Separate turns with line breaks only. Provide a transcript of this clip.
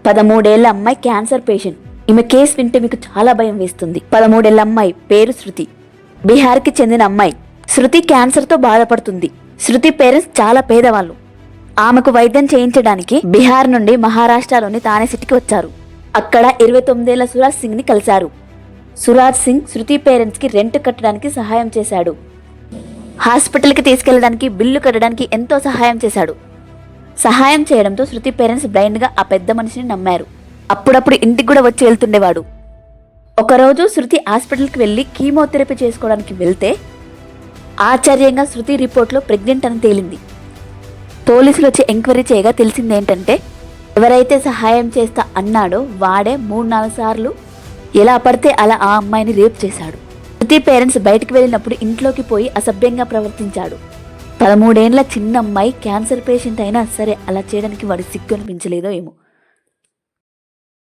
13 ఏళ్ల అమ్మాయి cancer patient. ఈమె కేసు వింటే మీకు చాలా భయం వేస్తుంది. 13 ఏళ్ల అమ్మాయి పేరు శృతి. బీహార్కి చెందిన అమ్మాయి. శృతి క్యాన్సర్తో బాధపడుతుంది. శృతి పేరెంట్స్ చాలా పేదవాళ్ళు. ఆమెకు వైద్యం చేయించడానికి బీహార్ నుండి మహారాష్ట్రలోని తానే సిటీకి వచ్చారు. అక్కడ 29 ఏళ్ల సురాజ్ సింగ్ ని కలిశారు. సురాజ్ సింగ్ శృతి పేరెంట్స్ కి రెంట్ కట్టడానికి సహాయం చేశాడు. హాస్పిటల్కి తీసుకెళ్లడానికి, బిల్లు కట్టడానికి ఎంతో సహాయం చేశాడు. సహాయం చేయడంతో శృతి పేరెంట్స్ బ్లైండ్గా ఆ పెద్ద మనిషిని నమ్మారు. అప్పుడప్పుడు ఇంటికి కూడా వచ్చి వెళ్తుండేవాడు. ఒకరోజు శృతి హాస్పిటల్కి వెళ్ళి కీమోథెరపీ చేసుకోవడానికి వెళ్తే ఆశ్చర్యంగా శృతి రిపోర్ట్లో ప్రెగ్నెంట్ అని తేలింది. పోలీసులు వచ్చి ఎంక్వైరీ చేయగా తెలిసిందేంటంటే ఎవరైతే సహాయం చేస్తా అన్నాడో వాడే 3-4 సార్లు ఎలా పడితే అలా ఆ అమ్మాయిని రేప్ చేశాడు. శృతి పేరెంట్స్ బయటకు వెళ్ళినప్పుడు ఇంట్లోకి పోయి అసభ్యంగా ప్రవర్తించాడు. 13 ఏళ్ల చిన్న అమ్మాయి క్యాన్సర్ పేషెంట్ అయినా సరే అలా చేయడానికి వాడు సిగ్గు అనిపించలేదో ఏమో.